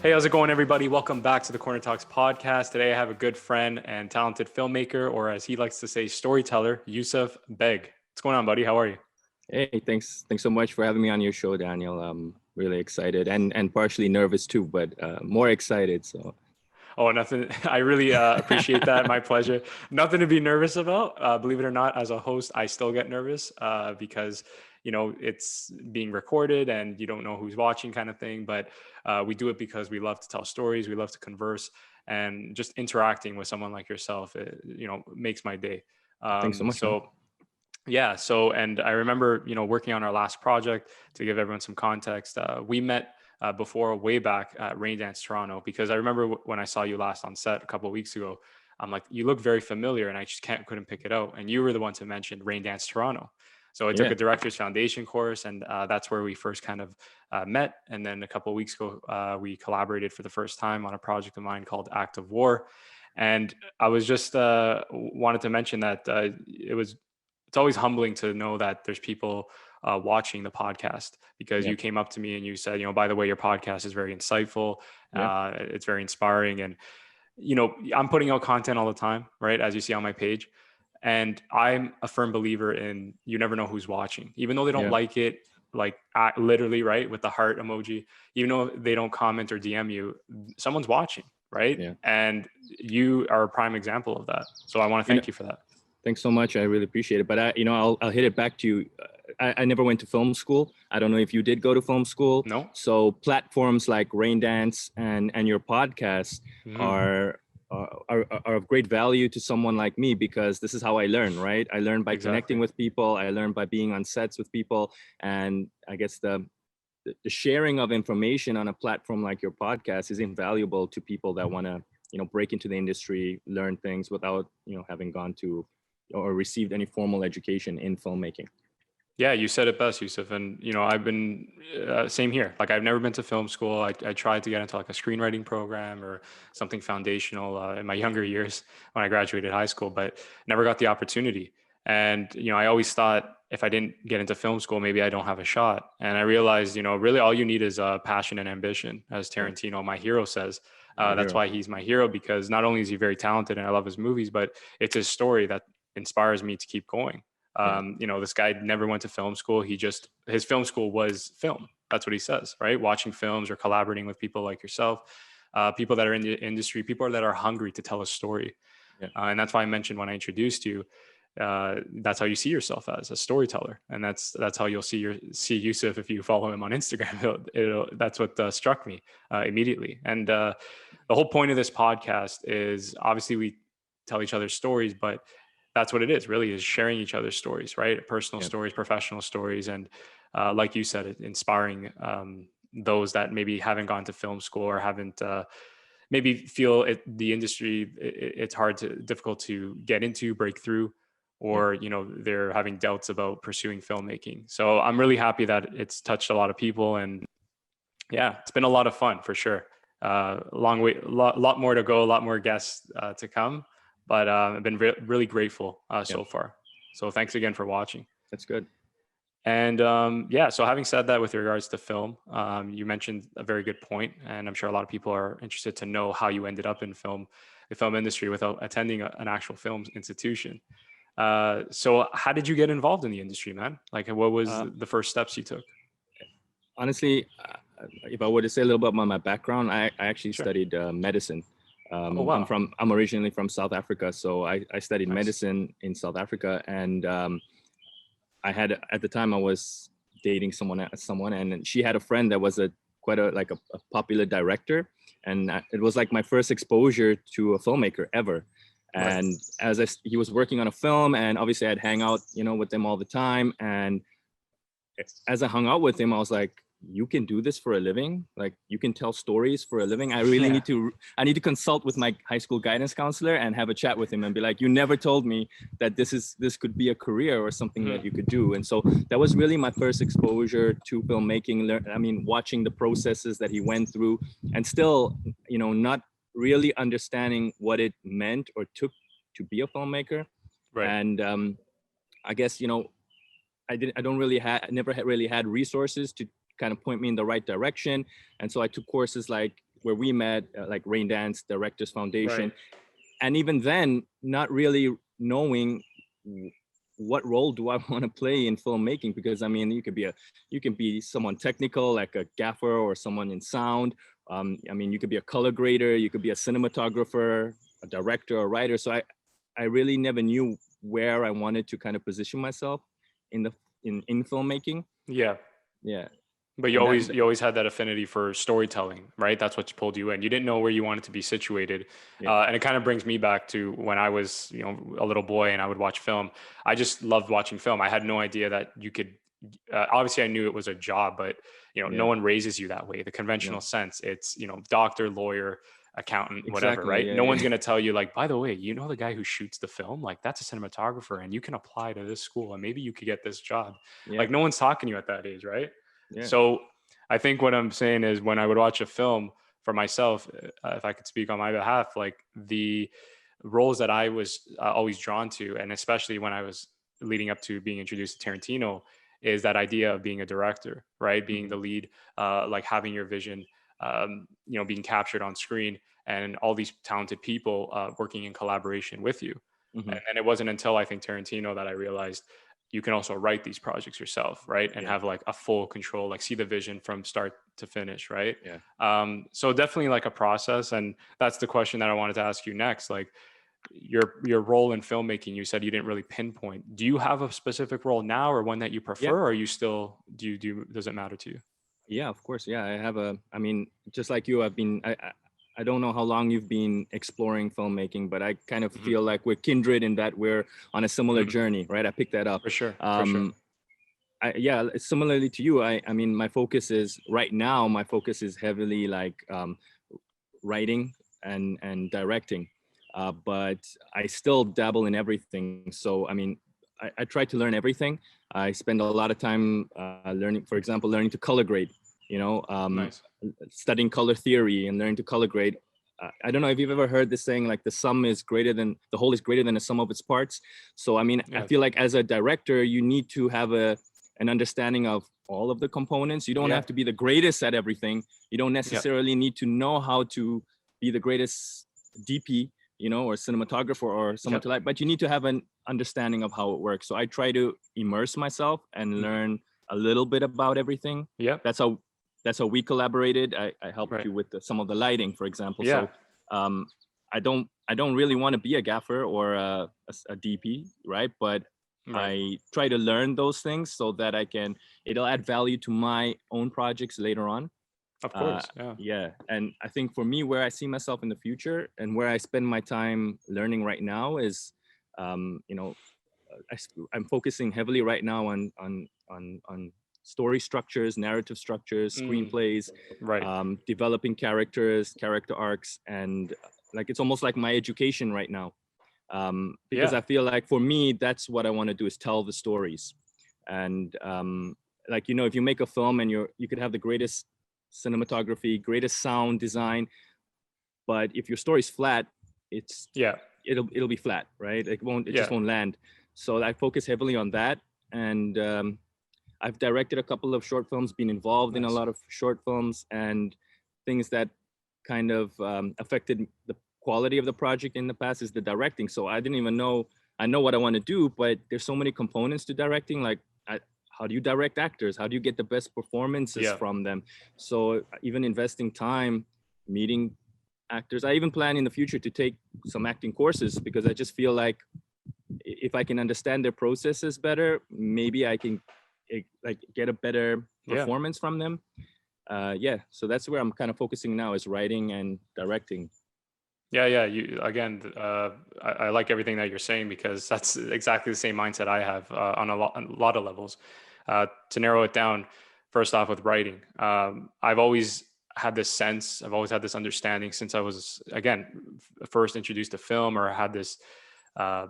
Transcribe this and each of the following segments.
Hey, how's it going, everybody? Welcome back to the Corner Talks podcast. Today, I have a good friend and talented filmmaker, or as he likes to say, storyteller, Yusuf Begg. What's going on, buddy? How are you? Hey, thanks so much for having me on your show, Daniel. I'm really excited and partially nervous too, but more excited. So, Oh, nothing. I really appreciate that. My pleasure. Nothing to be nervous about. Believe it or not, as a host, I still get nervous because it's being recorded and you don't know who's watching, kind of thing. But we do it because we love to tell stories, we love to converse, and just interacting with someone like yourself, makes my day. thanks so much, man. So yeah. So, and I remember, working on our last project. To give everyone some context, we met before, way back at Rain Dance Toronto, because I remember when I saw you last on set a couple of weeks ago, I'm like, you look very familiar, and I just couldn't pick it out. And you were the one to mention Rain Dance Toronto. So I took Yeah, a director's foundation course, and that's where we first kind of met. And then a couple of weeks ago, we collaborated for the first time on a project of mine called Act of War. And I was just wanted to mention that it's always humbling to know that there's people watching the podcast, because yeah, you came up to me and you said, by the way, your podcast is very insightful. yeah, It's very inspiring. And, I'm putting out content all the time, right? As you see on my page. And I'm a firm believer in, you never know who's watching, even though they don't yeah, like it, like literally, right, with the heart emoji, even though they don't comment or DM you, someone's watching, right? yeah. And you are a prime example of that. So I want to You know, thank you for that. Thanks so much. I really appreciate it. But I'll hit it back to you. I never went to film school. I don't know if you did go to film school. No. So platforms like Rain Dance and your podcast Mhm. are, are of great value to someone like me, because this is how I learn, right? I learn by connecting Exactly. with people. I learn by being on sets with people. And I guess the sharing of information on a platform like your podcast is invaluable to people that want to, break into the industry, learn things without, having gone to or received any formal education in filmmaking. Yeah, you said it best, Yusuf. And, I've been same here. Like, I've never been to film school. I tried to get into like a screenwriting program or something foundational in my younger years when I graduated high school, but never got the opportunity. And, I always thought if I didn't get into film school, maybe I don't have a shot. And I realized, really all you need is passion and ambition, as Yeah, Tarantino, my hero, says. your That's hero. why he's my hero, because not only is he very talented and I love his movies, but it's his story that inspires me to keep going. Yeah, This guy never went to film school. His film school was film. That's what he says, right? Watching films or collaborating with people like yourself, people that are in the industry, people that are hungry to tell a story. yeah, And that's why I mentioned when I introduced you, that's how you see yourself, as a storyteller. And that's how you'll see Yusuf if you follow him on Instagram. That's what struck me immediately. And the whole point of this podcast is, obviously we tell each other stories, but that's what it is, really, is sharing each other's stories, right? Personal yeah, stories, professional stories. And like you said, inspiring those that maybe haven't gone to film school or haven't maybe feel the industry, it's difficult to get into, break through, yeah. or they're having doubts about pursuing filmmaking. So I'm really happy that it's touched a lot of people. And yeah, it's been a lot of fun, for sure. Long way, lot more to go, a lot more guests to come, but I've been really grateful Yeah. so far. So thanks again for watching. That's good. And yeah, so having said that, with regards to film, you mentioned a very good point, and I'm sure a lot of people are interested to know how you ended up in the film industry without attending an actual film institution. So how did you get involved in the industry, man? Like, what was Uh, the first steps you took? Honestly, if I were to say a little bit about my background, I actually Sure. studied medicine. Oh, wow. I'm originally from South Africa, so I studied Nice. medicine in South Africa, and I had, at the time I was dating someone, and she had a friend that was quite a popular director, and it was like my first exposure to a filmmaker ever. Right. And he was working on a film, and obviously I'd hang out, with them all the time. And as I hung out with him, I was like, you can do this for a living? Like, you can tell stories for a living? Yeah. I need to consult with my high school guidance counselor and have a chat with him and be like, you never told me that this could be a career or something that Mhm. you could do. And so that was really my first exposure to filmmaking. Watching the processes that he went through, and still, not really understanding what it meant or took to be a filmmaker. Right. And I guess, I don't really never really had resources to kind of point me in the right direction. And so I took courses like, where we met, like Rain Dance Directors Foundation. Right. And even then, not really knowing what role do I want to play in filmmaking, because I mean, you can be someone technical like a gaffer or someone in sound. I mean, you could be a color grader, you could be a cinematographer, a director, a writer. So I really never knew where I wanted to kind of position myself in the in filmmaking. Yeah. Yeah, But and that you always had that affinity for storytelling, right? That's what pulled you in. You didn't know where you wanted to be situated, yeah, and it kind of brings me back to when I was, a little boy and I would watch film. I just loved watching film. I had no idea that you could. Obviously, I knew it was a job, but no yeah, one raises you that way. The no, conventional sense, it's doctor, lawyer, accountant, whatever, exactly, right? yeah, No one's yeah, gonna tell you like, by the way, the guy who shoots the film, like that's a cinematographer, and you can apply to this school, and maybe you could get this job. yeah, Like no one's talking to you at that age, right? yeah, So I think what I'm saying is when I would watch a film for myself, if I could speak on my behalf, like the roles that I was always drawn to, and especially when I was leading up to being introduced to Tarantino, is that idea of being a director, right? Being hmm, the lead, like having your vision, being captured on screen, and all these talented people working in collaboration with you. hmm, And it wasn't until I think Tarantino that I realized you can also write these projects yourself, right? And yeah, have like a full control, like see the vision from start to finish, right? yeah, So definitely like a process. And that's the question that I wanted to ask you next. Like your role in filmmaking, you said you didn't really pinpoint. Do you have a specific role now or one that you yeah. prefer? Or are you still, does it matter to you? Yeah, of course. Yeah, I have I mean, just like you, I don't know how long you've been exploring filmmaking, but I kind of Hmm. feel like we're kindred in that we're on a similar Hmm. journey, right? I picked that up. For sure. For sure. Um, yeah, similarly to you, I mean, my focus is right now, my focus is heavily like writing and directing, but I still dabble in everything. So, I mean, I try to learn everything. I spend a lot of time learning, for example, learning to color grade, you know, Nice. studying color theory and learning to color grade. I don't know if you've ever heard this saying, like the whole is greater than the sum of its parts. So, I mean, I Yeah. feel like as a director, you need to have an understanding of all of the components. You don't Yeah. have to be the greatest at everything. You don't Yeah. necessarily need to know how to be the greatest DP, you know, or cinematographer or someone Yep. to like, but you need to have an understanding of how it works. So I try to immerse myself and Mhm. learn a little bit about everything. Yep. That's how we collaborated. I helped Right. you with some of the lighting, for example. Yeah. So um, I don't really want to be a gaffer or a DP, right? But Right. I try to learn those things so that it'll add value to my own projects later on. Of Uh, course. Yeah. yeah, and I think for me, where I see myself in the future and where I spend my time learning right now is, you know, I'm focusing heavily right now on story structures, narrative structures, Mm, screenplays, right. developing characters, character arcs, and like it's almost like my education right now. Because Yeah. I feel like for me, that's what I want to do is tell the stories. And like, you know, if you make a film and you could have the greatest cinematography, greatest sound design, but if your story's flat, it's Yeah. it'll be flat, right? It just Yeah. won't land. So I focus heavily on that. And I've directed a couple of short films, been involved in a Nice. lot of short films, and things that kind of affected the quality of the project in the past is the directing. So I didn't even know, I know what I want to do, but there's so many components to directing. Like, how do you direct actors? How do you get the best performances Yeah. from them? So even investing time, meeting actors. I even plan in the future to take some acting courses because I just feel like if I can understand their processes better, maybe I can like get a better Yeah. performance from them. Yeah, so that's where I'm kind of focusing now is writing and directing. Yeah. Yeah. You again. I like everything that you're saying because that's exactly the same mindset I have on a lot of levels. To narrow it down, first off with writing, I've always had this sense. I've always had this understanding since I was again first introduced to film or had this uh,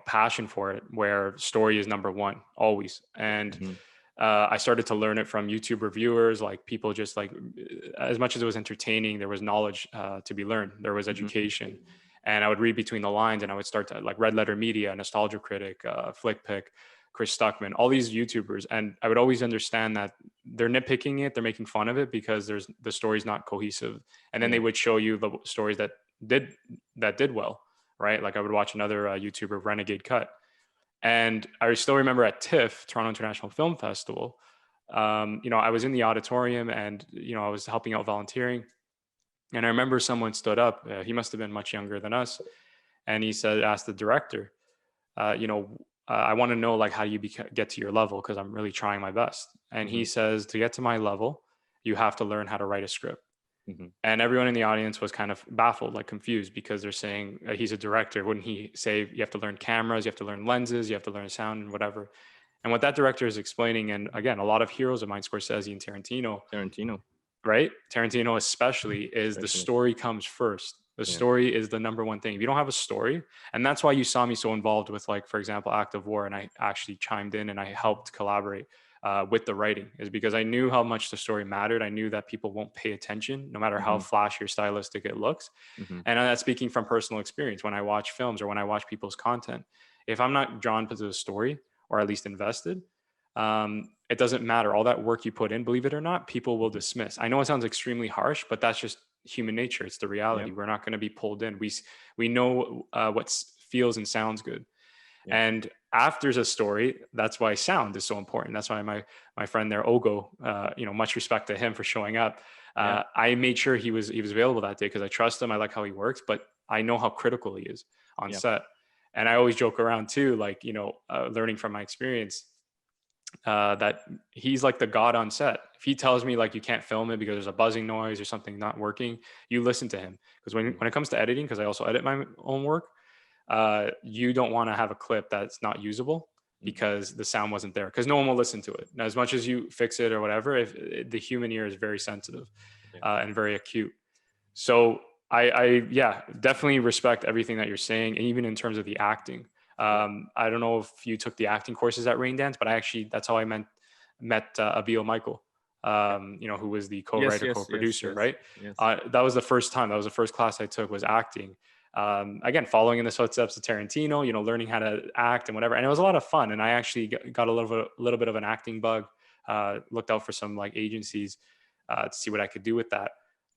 passion for it where story is number one always. And Mhm, I started to learn it from YouTube reviewers, like people just like, as much as it was entertaining, there was knowledge to be learned. There was mhm, education. And I would read between the lines and I would start to like Red Letter Media, Nostalgia Critic, Flick Pick, Chris Stuckman, all these YouTubers. And I would always understand that they're nitpicking it, they're making fun of it because the story's not cohesive. And then they would show you the stories did did well, right? Like I would watch another YouTuber, Renegade Cut. And I still remember at TIFF, Toronto International Film Festival, I was in the auditorium and, I was helping out volunteering. And I remember someone stood up, he must have been much younger than us. And he asked the director, I want to know, like, how do you get to your level? Cause I'm really trying my best. And he says, to get to my level, you have to learn how to write a script. And everyone in the audience was kind of baffled, like confused, because they're saying he's a director. Wouldn't he say you have to learn cameras, you have to learn lenses, you have to learn sound and whatever? And what that director is explaining, and again, a lot of heroes of mine, Scorsese and Tarantino, right? Tarantino especially, is the story comes first. The story is the number one thing. If you don't have a story, and that's why you saw me so involved with, like, for example, Act of War, and I actually chimed in and I helped collaborate with the writing, is because I knew how much the story mattered. I knew that people won't pay attention no matter how flashy or stylistic it looks. And that's speaking from personal experience. When I watch films or when I watch people's content, if I'm not drawn to the story, or at least invested, it doesn't matter. All that work you put in, believe it or not, people will dismiss. I know it sounds extremely harsh, but that's just human nature. It's the reality. We're not going to be pulled in. We know what feels and sounds good. And after a story, that's why sound is so important. That's why my friend there, Ogo, much respect to him for showing up. I made sure he was available that day because I trust him. I like how he works, but I know how critical he is on set. And I always joke around too, like, learning from my experience, that he's like the god on set. If he tells me, like, you can't film it because there's a buzzing noise or something not working, you listen to him. Because when it comes to editing, because I also edit my own work, you don't want to have a clip that's not usable because the sound wasn't there, because no one will listen to it. Now, as much as you fix it or whatever, if the human ear is very sensitive and very acute. So I definitely respect everything that you're saying, and even in terms of the acting. I don't know if you took the acting courses at Raindance, but that's how I met Abil Michael, who was the co-writer, co-producer, right? That was the first time. That was the first class I took, was acting. Again, following in the footsteps of Tarantino, learning how to act and whatever. And it was a lot of fun. And I actually got a little bit of an acting bug, looked out for some, like, agencies to see what I could do with that.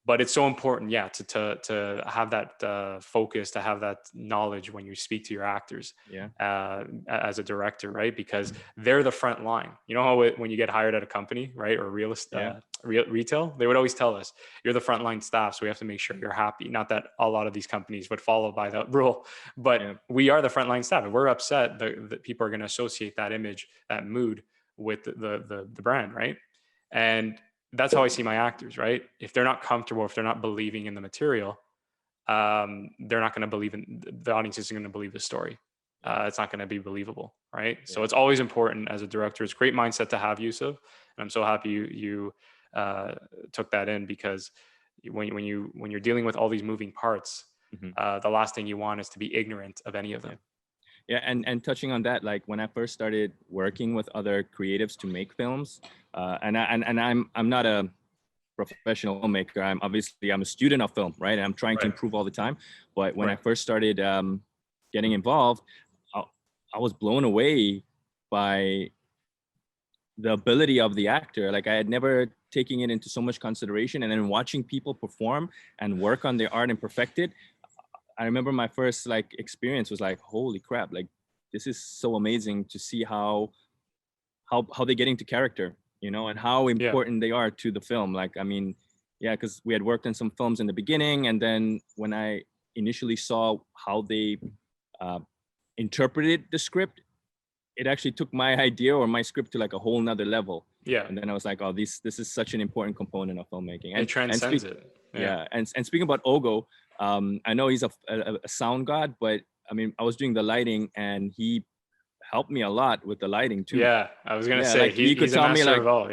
But it's so important, to have that focus, to have that knowledge when you speak to your actors, as a director, right? Because they're the front line. You know how when you get hired at a company, right, or retail, they would always tell us, you're the frontline staff, so we have to make sure you're happy. Not that a lot of these companies would follow by that rule, but we are the frontline staff. If we're upset, the people are going to associate that image, that mood, with the brand, right? And that's how I see my actors, right? If they're not comfortable, if they're not believing in the material, they're not going to believe the audience isn't going to believe the story. It's not going to be believable, right? So it's always important as a director. It's a great mindset to have, Yusuf, and I'm so happy you took that in, because when you're dealing with all these moving parts, the last thing you want is to be ignorant of any of them. And touching on that, like, when I first started working with other creatives to make films, and I'm not a professional filmmaker. I'm a student of film, right? And I'm trying to improve all the time. But when I first started getting involved, I was blown away by the ability of the actor. Like, I had never taken it into so much consideration, and then watching people perform and work on their art and perfect it. I remember my first, like, experience was like, holy crap, like, this is so amazing to see how they get into character, and how important they are to the film. Like, I mean, because we had worked on some films in the beginning, and then when I initially saw how they interpreted the script, it actually took my idea or my script to, like, a whole nother level. And then I was like, oh, this is such an important component of filmmaking. And it transcends it. And speaking about Ogo, I know he's a sound god, but I mean, I was doing the lighting, and he helped me a lot with the lighting too. I was gonna say, like, he could tell me, like, of all.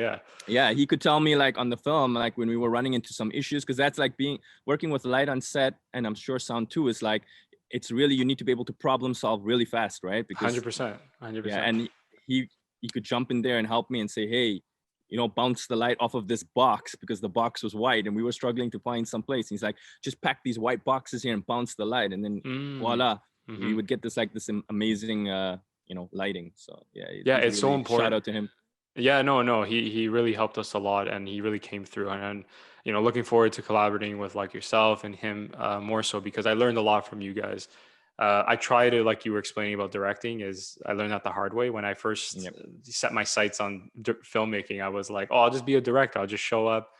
He could tell me, like, on the film, like, when we were running into some issues, because that's like working with light on set, and I'm sure sound too, is like, it's really, you need to be able to problem solve really fast, right? Because 100%. And he could jump in there and help me and say, hey, bounce the light off of this box, because the box was white and we were struggling to find some place. And he's like, just pack these white boxes here and bounce the light, and then voila, we would get this, like, this amazing lighting. So yeah, Yeah, he's a it's so really shout important. out to him. Yeah, no, he really helped us a lot, and he really came through. And looking forward to collaborating with like yourself and him more so because I learned a lot from you guys. I try to, like you were explaining about directing, is I learned that the hard way. When I first Yep. set my sights on filmmaking, I was like, oh, I'll just be a director. I'll just show up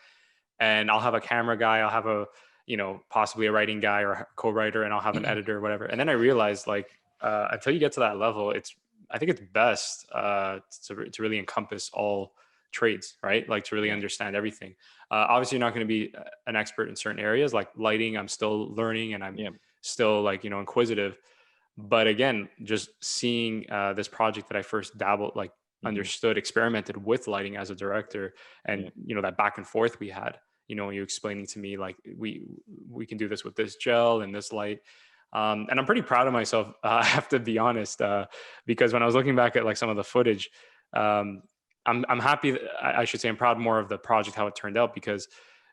and I'll have a camera guy. I'll have a, possibly a writing guy or a co-writer, and I'll have an editor or whatever. And then I realized, like, until you get to that level, I think it's best to really encompass all trades, right? Like to really Yeah. understand everything. Obviously, you're not going to be an expert in certain areas like lighting. I'm still learning, and I'm Yeah. still, like, inquisitive. But again, just seeing this project that I first dabbled, like Hmm. understood, experimented with lighting as a director, and Yeah. that back and forth we had. You explaining to me like we can do this with this gel and this light. And I'm pretty proud of myself. I have to be honest, because when I was looking back at like some of the footage, um, I'm happy. I should say I'm proud more of the project, how it turned out, because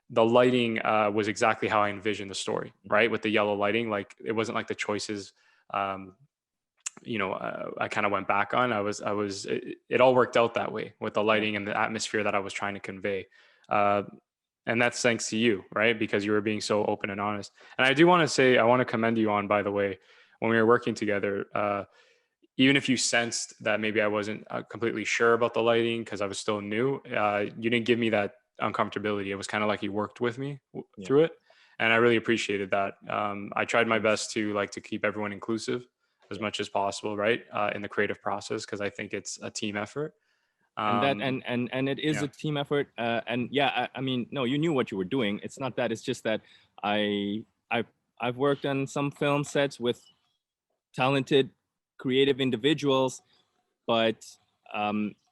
the lighting was exactly how I envisioned the story, right? With the yellow lighting, like it wasn't like the choices, um, I kind of went back on. It all worked out that way with the Yeah. lighting and the atmosphere that I was trying to convey. Uh, and that's thanks to you, right? Because you were being so open and honest. And I do want to say, I want to commend you on, by the way, when we were working together, even if you sensed that maybe I wasn't completely sure about the lighting because I was still new, you didn't give me that uncomfortability. It was kind of like you worked with me Yeah. through it. And I really appreciated that. I tried my Thanks. best to keep everyone inclusive as Yeah. much as possible, right? In the creative process, because I think it's a team effort. And that Um, and it is yeah, a team effort. And yeah, I mean, no, you knew what you were doing. It's not that. It's just that I I've worked on some film sets with talented, creative individuals, but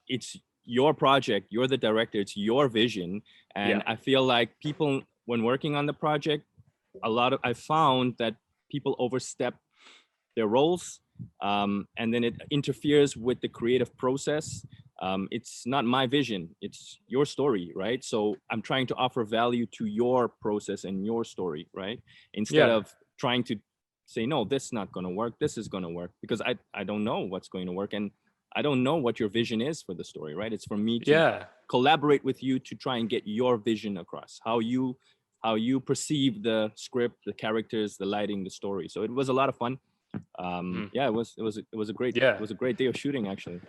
it's your project. You're the director. It's your vision, and yeah, I feel like people, when working on the project, I found that people overstep their roles, and then it interferes with the creative process. It's not my vision, it's your story, right? So I'm trying to offer value to your process and your story, right? Instead yeah, of trying to say, no, this is not going to work, this is going to work, because I don't know what's going to work, and I don't know what your vision is for the story, right? It's for me to yeah. collaborate with you to try and get your vision across, how you perceive the script, the characters, the lighting, the story. So it was a lot of fun. Mhm. Yeah, it Yeah. was a great day of shooting, actually.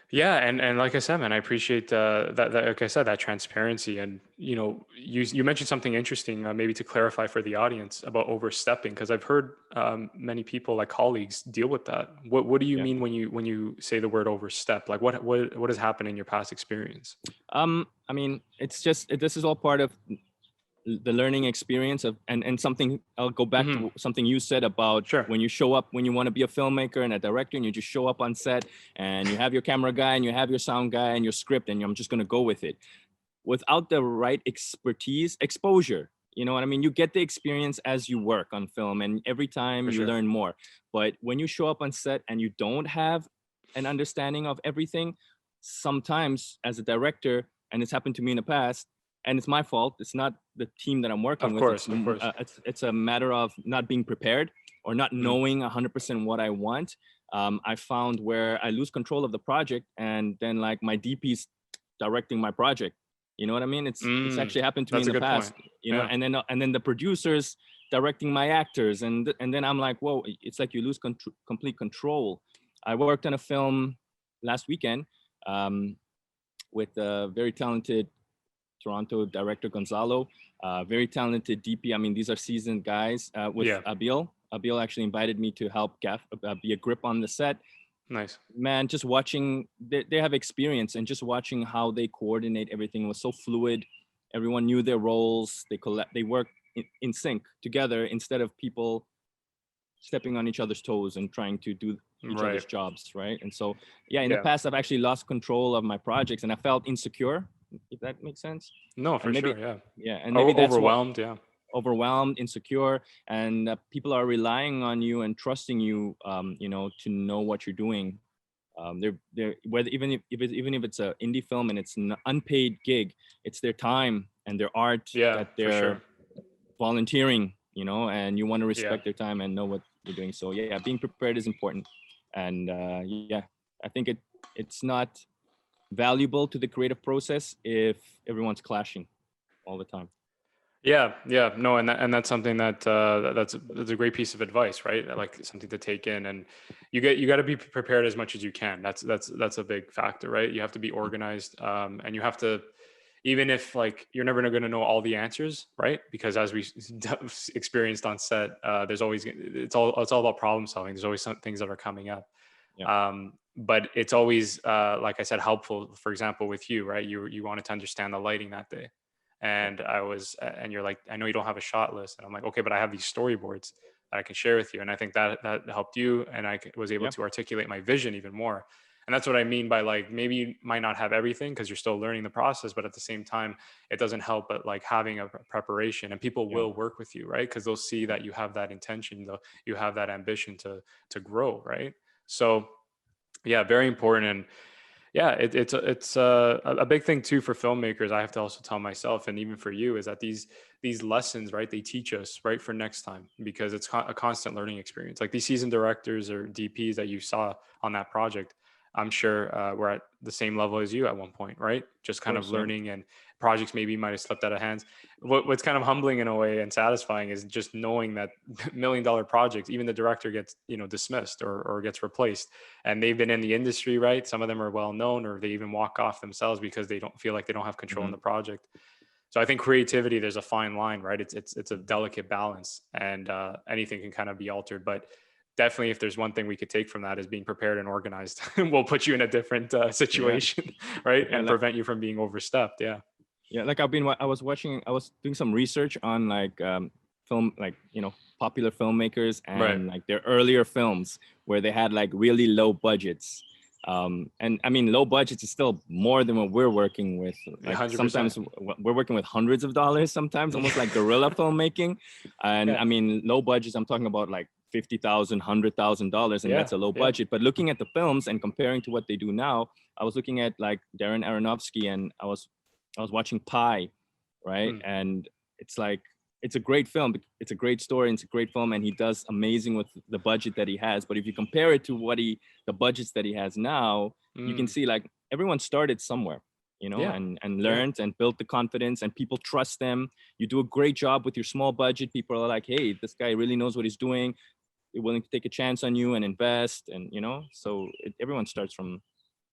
Yeah, and like I said, man, I appreciate that. Like I said, that transparency, and you mentioned something interesting, maybe to clarify for the audience about overstepping, because I've heard many people, like colleagues, deal with that. What do you Yeah. mean when you say the word overstep? Like what has happened in your past experience? I mean, this is all part of the learning experience of, and something, I'll go back Hmm. to something you said about Sure. when you show up, when you want to be a filmmaker and a director, and you just show up on set and you have your camera guy and you have your sound guy and your script, and I'm just going to go with it without the right exposure. You know what I mean? You get the experience as you work on film, and every time For you sure. learn more. But when you show up on set and you don't have an understanding of everything, sometimes as a director, and it's happened to me in the past, and it's my fault. It's not the team that I'm working Of with. course. Of course. It's a matter of not being prepared or not Mm. knowing 100% what I want. I found where I lose control of the project, and then like my DP's directing my project. You know what I mean? It's Mm. actually happened to me That's in a the good past. point. Yeah. And then the producers directing my actors, and then I'm like, whoa! It's like you lose complete control. I worked on a film last weekend, with a very talented Toronto director, Gonzalo, very talented DP. I mean, these are seasoned guys. With Yeah. Abil. Abil actually invited me to help be a grip on the set. Nice. Man, just watching, they have experience, and just watching how they coordinate everything was so fluid. Everyone knew their roles. They work in sync together, instead of people stepping on each other's toes and trying to do each Right. other's jobs, right? And so, yeah, in the Yeah. past, I've actually lost control of my projects, and I felt insecure, if that makes sense. No, And for maybe, sure. Yeah. yeah, and maybe that's what, Overwhelmed. Yeah. overwhelmed, insecure, and people are relying on you and trusting you, to know what you're doing. They're whether even if it's an indie film and it's an unpaid gig, it's their time and their art Yeah. that For they're sure. volunteering, and you want to Yeah. respect their time and know what you're doing. So yeah, being prepared is important, and yeah, I think it's not valuable to the creative process if everyone's clashing all the time. Yeah, no, and that's something that that's a great piece of advice, right? Like something to take in, and you got to be prepared as much as you can. That's a big factor, right? You have to be organized, and you have to, even if like you're never going to know all the answers, right? Because as we experienced on set, there's always it's all about problem solving. There's always some things that are coming up. Yeah, But it's always, like I said, helpful. For example, with you, right? You wanted to understand the lighting that day, yeah, and and you're like, I know you don't have a shot list, and I'm like, okay, but I have these storyboards that I can share with you, and I think that helped you, and was able yeah, to articulate my vision even more. And that's what I mean by like maybe you might not have everything because you're still learning the process, but at the same time, it doesn't help but like having a preparation, and people yeah, will work with you, right? Because they'll see that you have that intention, though you have that ambition to grow, right? So yeah, very important. And yeah, it's a big thing too for filmmakers. I have to also tell myself, and even for you, is that these lessons, right? They teach us, right, for next time, because it's a constant learning experience. Like these seasoned directors or DPs that you saw on that project, I'm sure we're at the same level as you at one point, right? Just of kind of course, yeah, learning, and projects maybe might have slipped out of hands. What's kind of humbling in a way and satisfying is just knowing that $1 million projects, even the director gets dismissed or gets replaced, and they've been in the industry, right? Some of them are well known, or they even walk off themselves because they don't feel like they don't have control in hmm, the project. So I think creativity, there's a fine line, right? It's a delicate balance, and anything can kind of be altered. But definitely, if there's one thing we could take from that, is being prepared and organized. Will put you in a different yeah, situation, right, yeah. and Like prevent you from being overstepped. Yeah, yeah, like I was watching, I was doing some research on like film, like popular filmmakers right, and like their earlier films where they had like really low budgets. And I mean, low budgets is still more than what we're working with. Like 100%. sometimes we're working with hundreds of dollars, sometimes almost like guerrilla filmmaking. And Yeah, I mean, low budgets, I'm talking about like $50,000, $100,000, and yeah, that's a low yeah. budget. But looking at the films and comparing to what they do now, I was looking at like Darren Aronofsky, and I was watching Pi, right? Mm, And it's like it's a great film. It's a great story. And it's a great film, and he does amazing with the budget that he has. But if you compare it to the budgets that he has now, you can mm, see like everyone started somewhere, yeah, and yeah. learned and built the confidence, and people trust them. You do a great job with your small budget. People are like, hey, this guy really knows what he's doing. They're willing to take a chance on you and invest, and so everyone starts from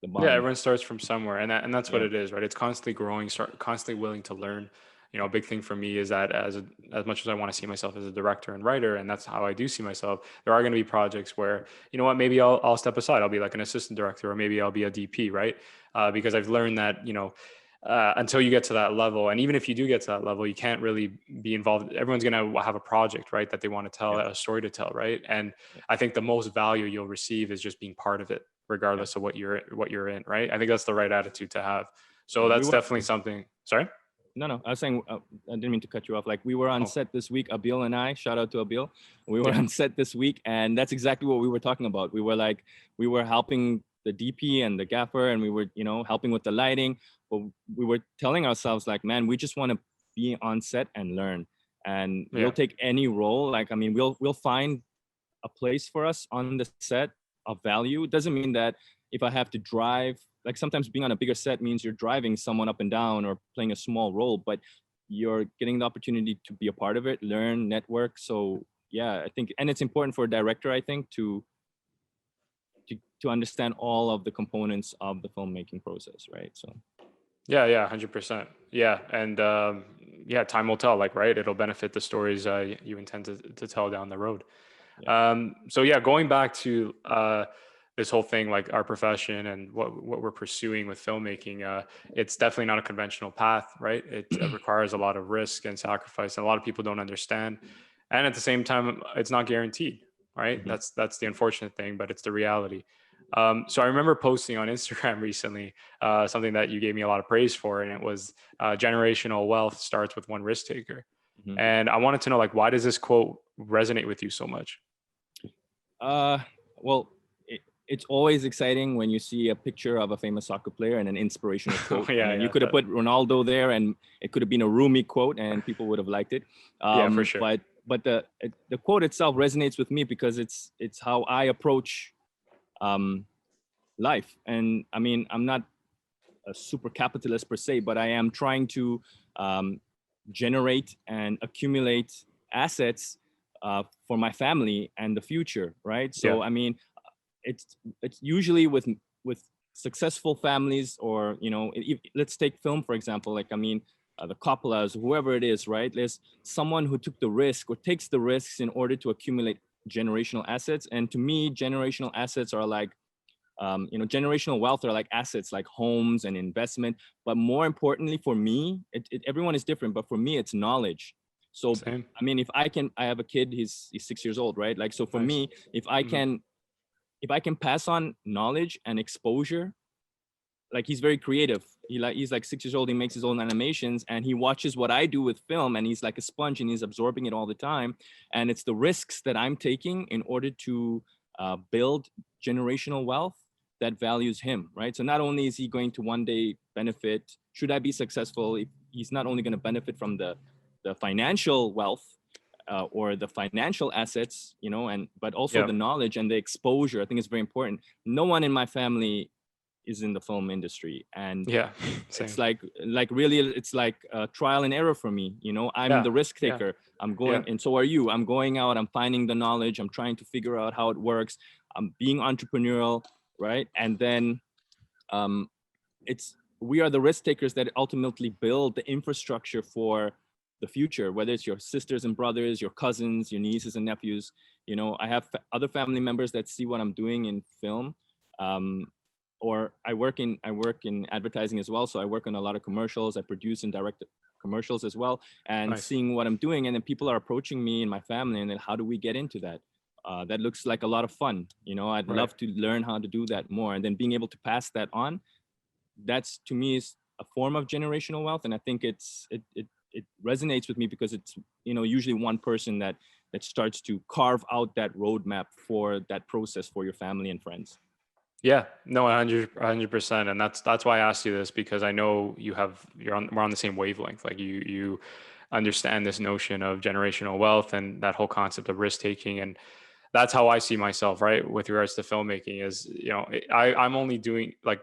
the Yeah, bottom. everyone starts from somewhere, and that's what Yeah, it is, right? It's constantly growing, start constantly willing to learn. A big thing for me is that as much as I want to see myself as a director and writer, and that's how I do see myself, there are going to be projects where what, maybe I'll step aside. I'll be like an assistant director, or maybe I'll be a DP, right? Because I've learned that until you get to that level, and even if you do get to that level, you can't really be involved. Everyone's going to have a project, right, that they want to tell, yeah, a story to tell, right? And yeah, I think the most value you'll receive is just being part of it, yeah. regardless of what you're in, right? I think that's the right attitude to have. So Yeah, we that's were. definitely something. Sorry. No, no. I was saying I didn't mean to cut you off. Like we were on Oh, set this week. Abil and I. Shout out to Abil. We were yeah. on set this week, and that's exactly what we were talking about. We were helping the DP and the gaffer, and we were helping with the lighting. But we were telling ourselves like, man, we just want to be on set and learn, and we'll Yeah. take any role. Like I mean, we'll find a place for us on the set of value. It doesn't mean that if I have to drive, like sometimes being on a bigger set means you're driving someone up and down or playing a small role, but you're getting the opportunity to be a part of it, learn, network. So yeah, I think, and it's important for a director, I think, to understand all of the components of the filmmaking process, right? So Yeah, 100%. Yeah, and yeah, time will tell. Like, right, it'll benefit the stories you intend to tell down the road. yeah. So yeah, going back to this whole thing, like our profession and what we're pursuing with filmmaking, it's definitely not a conventional path, right? It requires a lot of risk and sacrifice, and a lot of people don't understand. And at the same time, it's not guaranteed, right? Mhm. That's the unfortunate thing, but it's the reality. So I remember posting on Instagram recently something that you gave me a lot of praise for, and it was generational wealth starts with one risk taker. Mhm. And I wanted to know, like, why does this quote resonate with you so much? Uh, well, it's always exciting when you see a picture of a famous soccer player and an inspirational Oh quote. I yeah, mean, you yeah, could have put Ronaldo there, and it could have been a Rumi quote, and people would have liked it. yeah, for sure. But the quote itself resonates with me because it's how I approach um, life. And I mean, I'm not a super capitalist per se, but I am trying to um, generate and accumulate assets for my family and the future, right? Yeah. So I mean, it's usually with successful families, or let's take film for example. Like I mean, the Coppolas, whoever it is, right? There's someone who took the risk or takes the risks in order to accumulate generational assets. And to me, generational assets are like generational wealth are like assets like homes and investment. But more importantly for me, everyone is different, but for me, it's knowledge. So, Same. I mean, I have a kid, he's 6 years old, right? Like, so for Nice. me, Mhm. if I can pass on knowledge and exposure, like he's very creative. He's like 6 years old. He makes his own animations and he watches what I do with film, and he's like a sponge and he's absorbing it all the time. And it's the risks that I'm taking in order to build generational wealth that values him, right? So not only is he going to one day benefit, should I be successful, he's not only going to benefit from the financial wealth or the financial assets, and but also Yeah. the knowledge and the exposure. I think it's very important. No one in my family is in the film industry, and Yeah. it's Same. like really it's like trial and error for me. I'm Yeah. the risk Yeah. taker. I'm Yeah. going, and so are you. I'm going out, I'm finding the knowledge, I'm trying to figure out how it works, I'm being entrepreneurial, right? And then um it's we are the risk takers that ultimately build the infrastructure for the future, whether it's your sisters and brothers, your cousins, your nieces and nephews. I have other family members that see what I'm doing in film. um, or I work in advertising as well, so I work on a lot of commercials. I produce and direct commercials as well, and Nice. seeing what I'm doing, and then people are approaching me and my family, and then how do we get into that? That looks like a lot of fun. I'd Right. love to learn how to do that more, and then being able to pass that on, that's to me is a form of generational wealth. And I think it resonates with me because it's usually one person that starts to carve out that roadmap for that process for your family and friends. Yeah, no, 100%, and that's why I asked you this, because I know we're on the same wavelength. Like you understand this notion of generational wealth and that whole concept of risk taking, and that's how I see myself, right, with regards to filmmaking. Is I'm only doing, like,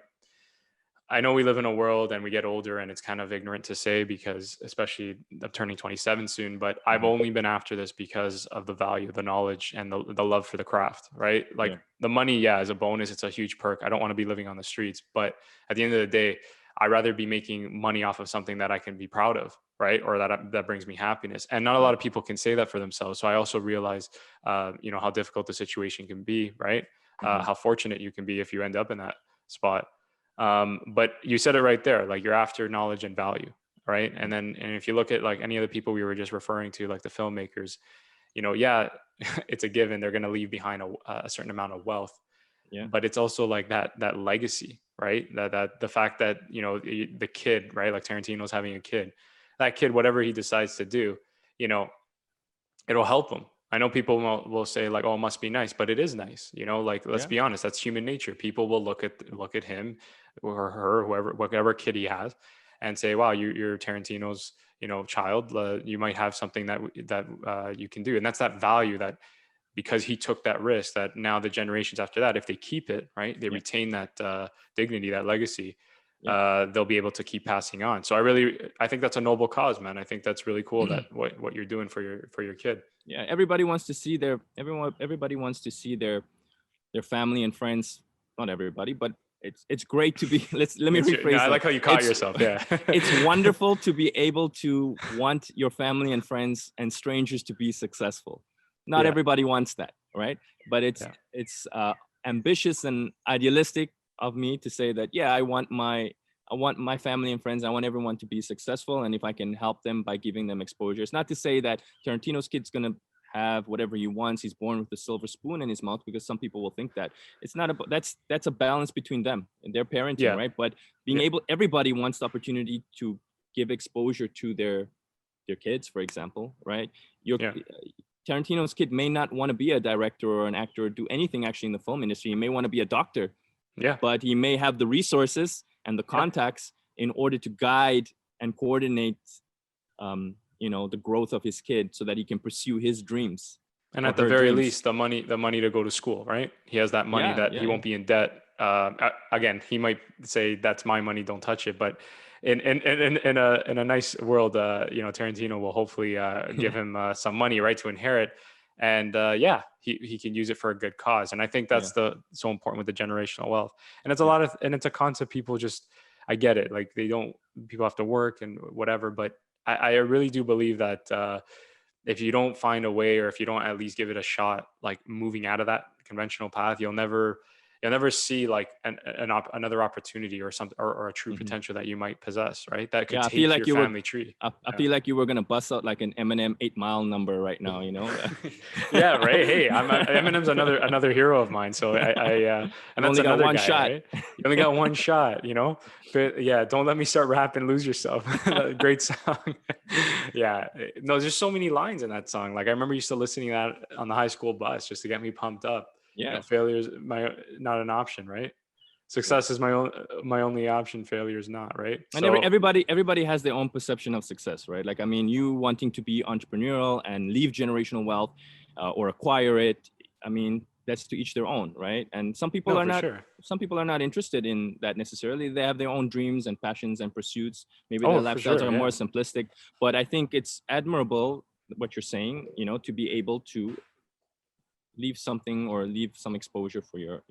I know we live in a world and we get older and it's kind of ignorant to say, because especially I'm turning 27 soon, but I've Mhm. only been after this because of the value, the knowledge, and the love for the craft, right? Like Yeah. the money, yeah, is a bonus. It's a huge perk. I don't want to be living on the streets, but at the end of the day, I'd rather be making money off of something that I can be proud of, right? Or that brings me happiness. And not a lot Right. of people can say that for themselves. So I also realize, how difficult the situation can be, right? Mhm. How fortunate you can be if you end up in that spot. But you said it right there, like you're after knowledge and value, right? Mhm. And if you look at like any of the people we were just referring to, like the filmmakers, yeah, it's a given they're going to leave behind a certain amount of wealth, Yeah. but it's also like that legacy, right? That the fact that the kid, right? Like Tarantino's having a kid, that kid, whatever he decides to do, you know, it'll help them. I know people will say like, "Oh, it must be nice," but it is nice. Like, let's Yeah. be honest, that's human nature. People will look at him or her, whoever, whatever kid he has, and say, "Wow, you're Tarantino's, child. You might have something that you can do," and that's that value that, because he took that risk, that now the generations after that, if they keep it, right, they Yeah. retain that dignity, that legacy. Yeah. They'll be able to keep passing on. So I think that's a noble cause, man. I think that's really cool that what you're doing for your kid. Yeah. Everybody wants to see everybody wants to see their family and friends. Not everybody, but it's great to be let me No, rephrase I that. like how you caught It's yourself. Yeah. it's wonderful to be able to want your family and friends and strangers to be successful. Not Yeah. everybody wants that, right? But it's Yeah. it's ambitious and idealistic of me to say that, yeah, I want my family and friends, I want everyone to be successful, and if I can help them by giving them exposure. It's not to say that Tarantino's kid's gonna have whatever he wants. He's born with a silver spoon in his mouth, because some people will think that. It's not about that's a balance between them and their parenting, Yeah. right? But being Yeah. able, everybody wants the opportunity to give exposure to their kids, for example, right? Your Yeah. Tarantino's kid may not want to be a director or an actor or do anything actually in the film industry. He may want to be a doctor, Yeah. but he may have the resources and the Yeah. contacts in order to guide and coordinate the growth of his kid so that he can pursue his dreams And or at the her very dreams. least, the money to go to school, right? He has that money Yeah, that yeah, he yeah. won't be in debt again, he might say that's my money, don't touch it. But in a nice world, Tarantino will hopefully give him some money, right, to inherit. And yeah, he can use it for a good cause. And I think Yeah. that's so important with the generational wealth. And it's a lot of, and it's a concept people just, I get it. Like people have to work and whatever, but I really do believe that if you don't find a way, or if you don't at least give it a shot, like moving out of that conventional path, you'll never see like another opportunity or something, or a true Mhm. potential that you might possess, right? That could Yeah, I feel take your like you were. family tree. I Yeah. feel like you were gonna bust out like an Eminem 8 Mile number right now. You know. Yeah, right. Hey, Eminem's another hero of mine. So and You that's only got another one guy, shot. right? You only got one shot, But yeah, don't let me start rapping, lose yourself. Great song. Yeah, no, there's so many lines in that song. Like I remember used to listening to that on the high school bus just to get me pumped up. Yeah. Failure is not an option, right? Yeah. Success is my only option. Failure is not, right? And So everybody has their own perception of success, right? Like, I mean, you wanting to be entrepreneurial and leave generational wealth, or acquire it. I mean, that's to each their own, right? And no, for sure. some people are not interested in that necessarily. They have their own dreams and passions and pursuits. Maybe their Oh, for lifestyles sure. are more Yeah. simplistic, but I think it's admirable what you're saying, to be able to leave something or leave some exposure for your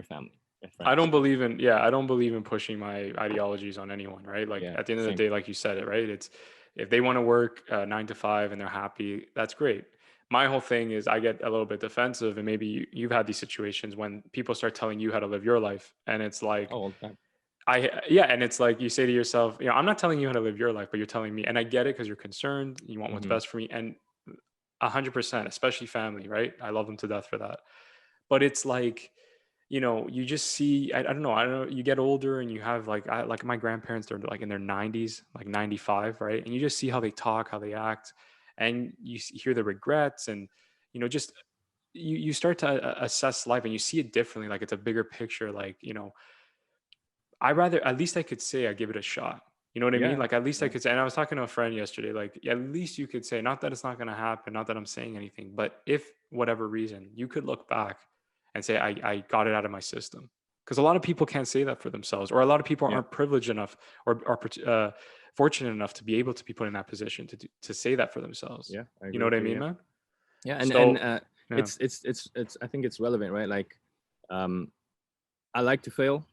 family and I friends. don't believe in yeah, I don't believe in pushing my ideologies on anyone, right? Like Yeah, at the end of the same. day, like you said it, right? It's if they want to work 9 to 5 and they're happy, that's great. My whole thing is I get a little bit defensive, and maybe you've had these situations when people start telling you how to live your life, and it's like Oh, all the time. yeah, and it's like you say to yourself, I'm not telling you how to live your life, but you're telling me, and I get it because you're concerned, you want what's Hmm. best for me, and 100%, especially family, right? I love them to death for that. But it's like, you just see, I don't know, you get older and you have like my grandparents, they're like in their 90s, like 95, right? And you just see how they talk, how they act, and hear the regrets, and just you start to assess life, and you see it differently, like it's a bigger picture, like I rather, at least I could say I give it a shot. You know what I mean? Yeah, Like at least I yeah, could say, and I was talking to a friend yesterday, like at least you could say, not that it's not going to happen, not that I'm saying anything, but if whatever reason, you could look back and say, I got it out of my system. Because a lot of people can't say that for themselves, or a lot of people yeah, aren't privileged enough, or are fortunate enough to be able to be put in that position to say that for themselves. yeah. I You know agree what with I you. mean, Yeah, man? yeah, and So yeah, it's. I think it's relevant, right? Like, um, I like to fail,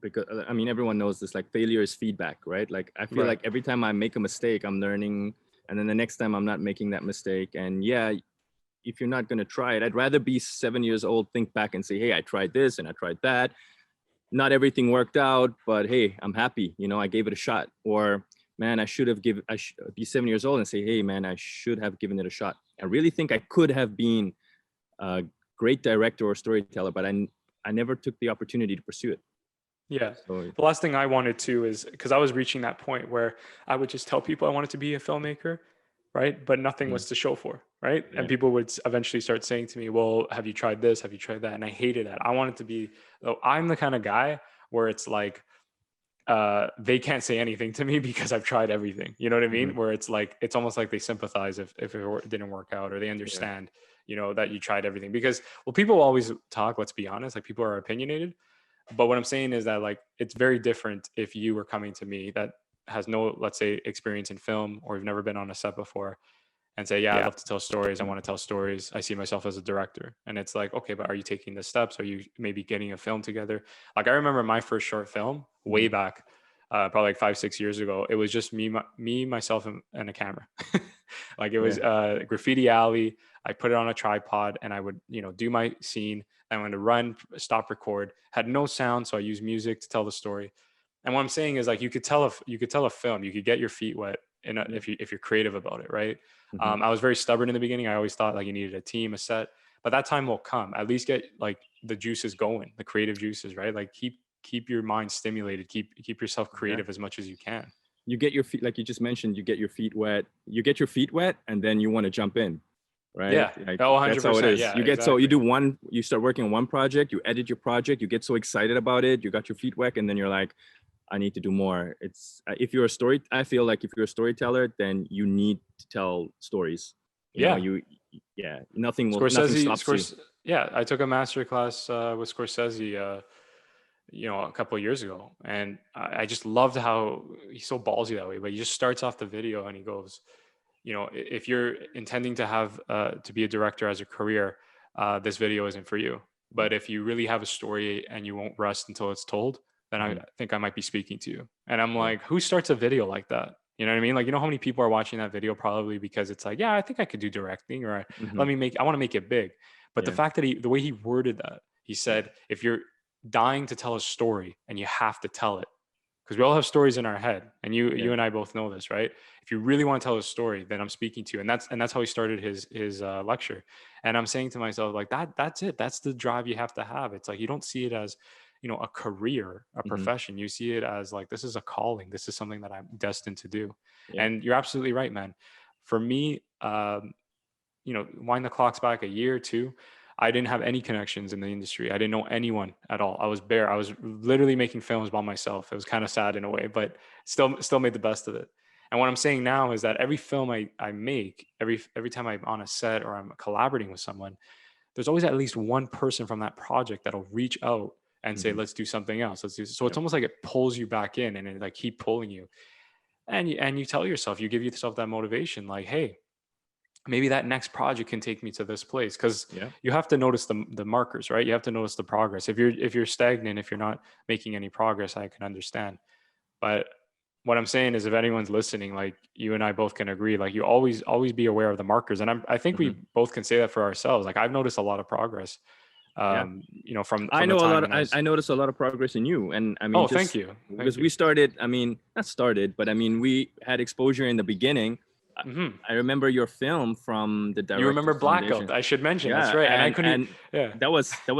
because I mean everyone knows this. Like, failure is feedback, right? Like, I feel right. like every time I make a mistake, I'm learning, and then the next time I'm not making that mistake. And yeah, if you're not gonna try it, I'd rather be 7 years old, think back and say, hey, I tried this and I tried that. Not everything worked out, but hey, I'm happy. I gave it a shot. Or, man, I should be 7 years old and say, hey, man, I should have given it a shot. I really think I could have been a great director or storyteller, but I never took the opportunity to pursue it. Yeah. So The last thing I wanted to is because I was reaching that point where I would just tell people I wanted to be a filmmaker, right? But nothing mhm, was to show for, right? And yeah, people would eventually start saying to me, well, have you tried this? Have you tried that? And I hated that. I wanted to be, though I'm the kind of guy where it's like, they can't say anything to me because I've tried everything. You know what I mhm, mean? Where it's like, it's almost like they sympathize if it didn't work out, or they yeah, understand, that you tried everything. Because, well, people always talk, let's be honest, like people are opinionated. But what I'm saying is that like it's very different if you were coming to me that has no, let's say, experience in film, or you've never been on a set before, and say, yeah, I yeah, love to tell stories. I want to tell stories. I see myself as a director. And it's like, okay, but are you taking the steps? Are you maybe getting a film together? Like I remember my first short film way mhm, back, probably like 5, 6 years ago. It was just me, myself, and a camera. Like it was yeah, Graffiti Alley. I put it on a tripod, and I would, do my scene. I went to run, stop, record. Had no sound, so I used music to tell the story. And what I'm saying is like you could tell a film. You could get your feet wet yeah, if you're creative about it, right? mhm, I was very stubborn in the beginning. I always thought like you needed a team, a set, but that time will come. At least get like the juices going, the creative juices, right? Like keep your mind stimulated. Keep yourself yeah. creative as much as you can. You get your feet, like you just mentioned, you get your feet wet. You get your feet wet, and then you want to jump in, right? Yeah. Like, Oh, that's how it 100%. is. Yeah. Exactly. You start working on one project, you edit your project, you get so excited about it, you got your feet wet, and then you're like, I need to do more. It's if you're a story, I feel like if you're a storyteller, then you need to tell stories. Yeah. You, yeah, nothing Scorsese, stops you. Yeah, I took a master class with Scorsese, a couple of years ago, and I just loved how he's so ballsy that way. But he just starts off the video and he goes, if you're intending to have to be a director as a career, this video isn't for you. But if you really have a story and you won't rest until it's told, then I Mm-hmm. think I might be speaking to you. And I'm Yeah. like, who starts a video like that? You know what I mean? Like, how many people are watching that video probably because it's like, yeah, I think I could do directing, or Mm-hmm. I want to make it big. But the Yeah. fact that the way he worded that, he said, if you're dying to tell a story and you have to tell it, because we all have stories in our head, and you Yeah. and I both know this, right? If you really want to tell a story, then I'm speaking to you, and that's how he started his lecture. And I'm saying to myself, like, that's it. That's the drive you have to have. It's like, you don't see it as a career, a Mm-hmm. profession. You see it as like, this is a calling. This is something that I'm destined to do. Yeah. And you're absolutely right, man. For me, wind the clocks back a year or two, I didn't have any connections in the industry. I didn't know anyone at all. I was bare. I was literally making films by myself. It was kind of sad in a way, but still made the best of it. And what I'm saying now is that every film I make, every time I'm on a set or I'm collaborating with someone, there's always at least one person from that project that'll reach out and say, Mm-hmm. let's do something else. Let's do so. It's Yep. almost like it pulls you back in, and it like keep pulling you. And you tell yourself, you give yourself that motivation, like, hey, maybe that next project can take me to this place, because Yeah. you have to notice the markers, right? You have to notice the progress. If you're stagnant, if you're not making any progress, I can understand. But what I'm saying is, if anyone's listening, like, you and I both can agree, like, you always be aware of the markers. And I think Mm-hmm. we both can say that for ourselves. Like, I've noticed a lot of progress, Yeah. from I the know a time lot. when I was. I noticed a lot of progress in you, and I mean, Oh, thank just you, thank because you. we started. I mean, not started, but I mean, we had exposure in the beginning. I, Hmm. I remember your film from the You remember Directors Blackout? Foundation. I should mention, that's Yeah, right. And I and couldn't. Yeah, that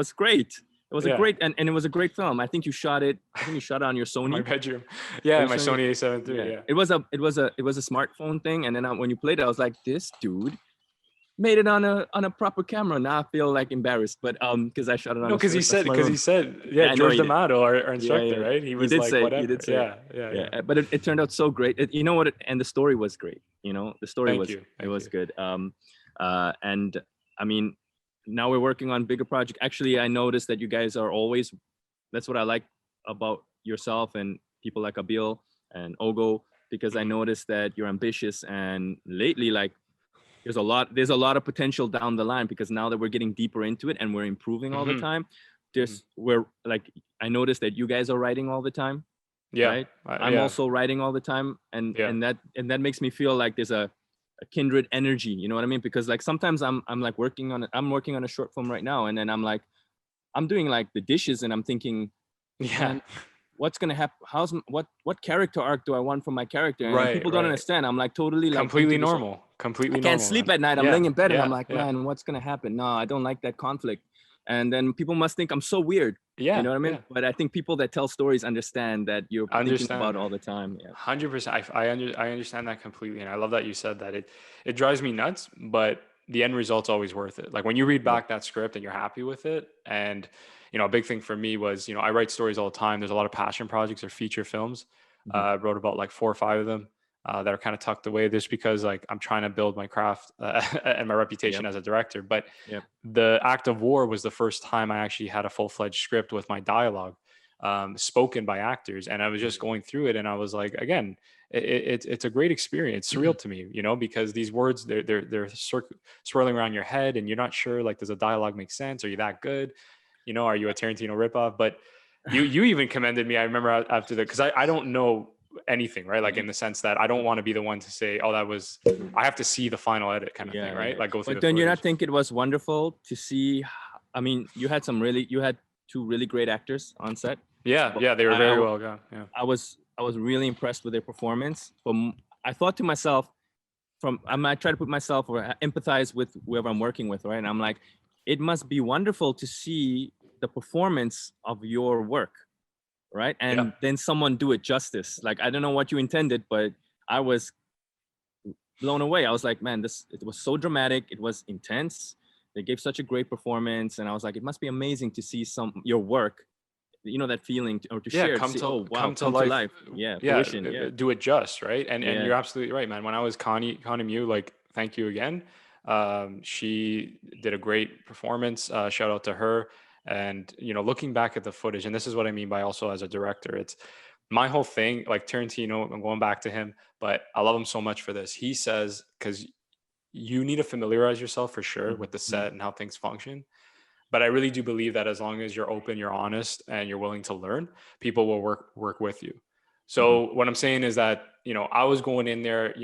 was great. It was a yeah. great, and it was a great film. I think you shot it. I think you shot it on your In my Sony. bedroom. Are Yeah, you my showing it? Sony A7 III. Yeah, Yeah. it was a smartphone thing, and then when you played it, I was like, this dude made it on a proper camera. Now I feel like embarrassed, but because I shot it on No, because he a said, smart phone. yeah, Yeah, I know George he did. D'Amato, our Yeah, instructor, yeah. right? He He was did like, say, he whatever. did say, Yeah, yeah, yeah. yeah. But it turned out so great. You know what? And the story was great. The story Thank was, you, it thank was you. good. And I mean, now we're working on bigger project. Actually, I noticed that you guys are always, that's what I like about yourself and people like Abil and Ogo, because I Mhm. noticed that you're ambitious, and lately, like, there's a lot of potential down the line, because now that we're getting deeper into it and we're improving all the Mhm. time, Mhm. we're like, I noticed that you guys are writing all the time, Yeah, right? I'm yeah, also writing all the time, yeah. and that makes me feel like there's a kindred energy, you know what I mean? Because like sometimes I'm like I'm working on a short film right now, and then I'm like, I'm doing like the dishes, and I'm thinking, Yeah. man, what's gonna happen? What character arc do I want from my character? And Right, people don't right. understand. I'm like totally like into Completely this. normal. I Completely can't normal, sleep man. at night. I'm Yeah, laying in bed and I'm yeah, like, yeah. man, what's gonna happen? No, I don't like that conflict. And then people must think I'm so weird. You Yeah, know what I mean? yeah. But I think people that tell stories understand that you're I thinking understand, about it all man. the time. Yeah. 100%. I understand that completely, and I love that you said that. It drives me nuts, but the end result's always worth it. Like, when you read Yeah. back that script and you're happy with it, and a big thing for me was, I write stories all the time. There's a lot of passion projects or feature films. Mhm. I wrote about like 4 or 5 of them that are kind of tucked away, just because, like, I'm trying to build my craft and my reputation Yep. as a director. But Yep. the Act of War was the first time I actually had a full-fledged script with my dialogue, spoken by actors, and I was just Mhm. going through it, and I was like, again, it's a great experience, surreal to me, because these words, they're swirling around your head, and you're not sure, like, does a dialogue make sense? Are you that good? Are you a Tarantino ripoff? But you even commended me. I remember after that, because I don't know anything, right? Like, in Mhm. the sense that I don't want to be the one to say, oh, that was. I have to see the final edit, kind of thing, Yeah, right? yeah. Like, go through But the then you not footage. think it was wonderful to see? I mean, you had two really great actors on set. Yeah, But yeah, they were very well done. Yeah. I was really impressed with their performance. But I thought to myself, I try to put myself or empathize with whoever I'm working with, right? And I'm like, it must be wonderful to see the performance of your work, right? Yeah. And then someone do it justice. Like, I don't know what you intended, but I was blown away. I was like, man, it was so dramatic. It was intense. They gave such a great performance, and I was like, it must be amazing to see your work, that feeling, or to Yeah, share, to see, oh wow, come to come to life. life. Yeah, Yeah, fruition. Yeah, do it just right. And yeah. you're absolutely right, man. When I was Connie Mew, like, thank you again. She did a great performance. Shout out to her. And looking back at the footage, and this is what I mean by also as a director, it's my whole thing. Like Tarantino, I'm going back to him, but I love him so much for this. He says, because you need to familiarize yourself for sure with the Mm-hmm. set and how things function. But I really do believe that as long as you're open, you're honest, and you're willing to learn, people will work with you. Mm-hmm. So what I'm saying is that I was going in there,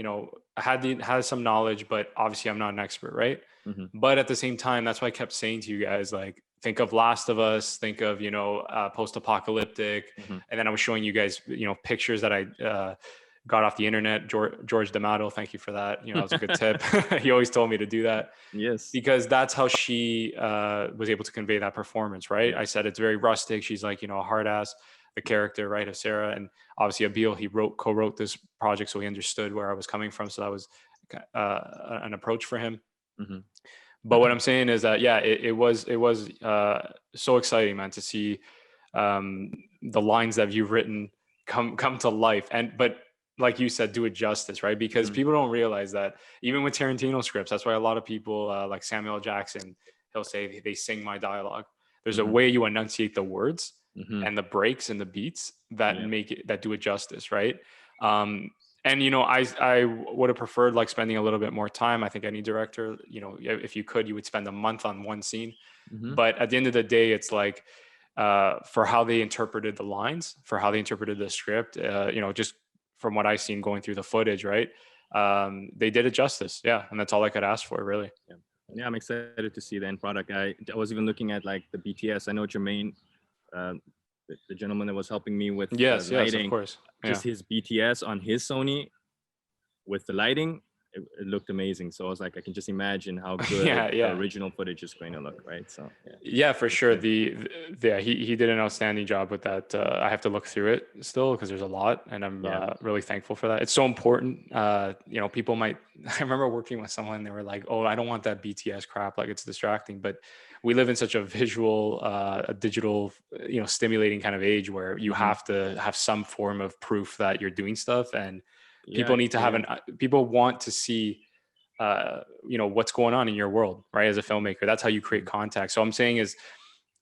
I had some knowledge, but obviously I'm not an expert, right? Mm-hmm. But at the same time, that's why I kept saying to you guys, like, think of Last of Us, think of post-apocalyptic, Mm-hmm. and then I was showing you guys pictures that I got off the internet. George D'Amato, thank you for that. That was a good tip. He always told me to do that Yes. because that's how she was able to convey that performance, right? Yeah. I said it's very rustic. She's like, a hard ass, the character, right, of Sarah. And obviously Abil, he co-wrote this project, so he understood where I was coming from. So that was an approach for him. Mm-hmm. But what I'm saying is that, yeah, it was so exciting, man, to see the lines that you've written come to life. But like you said, do it justice, right? Because Mm-hmm. people don't realize that even with Tarantino scripts, that's why a lot of people like Samuel L. Jackson, he'll say they sing my dialogue. There's a Mm-hmm. way you enunciate the words Mm-hmm. and the breaks and the beats that Yeah. that do it justice, right? And I would have preferred like spending a little bit more time. I think any director, if you could, you would spend a month on one scene. Mm-hmm. But at the end of the day, it's like for how they interpreted the lines, for how they interpreted the script, just from what I've seen going through the footage, right? They did it justice. Yeah. And that's all I could ask for, really. Yeah. Yeah, I'm excited to see the end product. I was even looking at like the BTS. I know Jermaine, uh, the gentleman that was helping me with Yes, of lighting, course. Yeah. just his BTS on his Sony with the lighting, it looked amazing. So I was like, I can just imagine how good the Yeah. original footage is going to look, right? So Yeah, for sure. good. He did an outstanding job with that. I have to look through it still because there's a lot, and I'm Yeah. really thankful for that. It's so important. People might. I remember working with someone. They were like, "Oh, I don't want that BTS crap. Like it's distracting." But we live in such a visual, a digital, stimulating kind of age where you Mm-hmm. have to have some form of proof that you're doing stuff, and Yeah. people need to have people want to see what's going on in your world, right? As a filmmaker, that's how you create contact. So I'm saying is,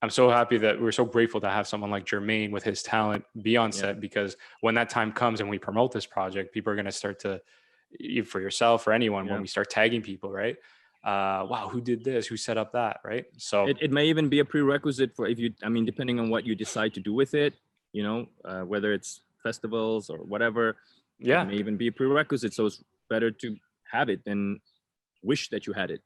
I'm so happy that we're so grateful to have someone like Jermaine with his talent be on Yeah. set, because when that time comes and we promote this project, people are going to start to, for yourself or anyone, Yeah. when we start tagging people, right? Wow, who did this? Who set up that? Right? So It may even be a prerequisite for if you, I mean, depending on what you decide to do with it, whether it's festivals or whatever, it yeah, may even be a prerequisite. So it's better to have it than wish that you had it,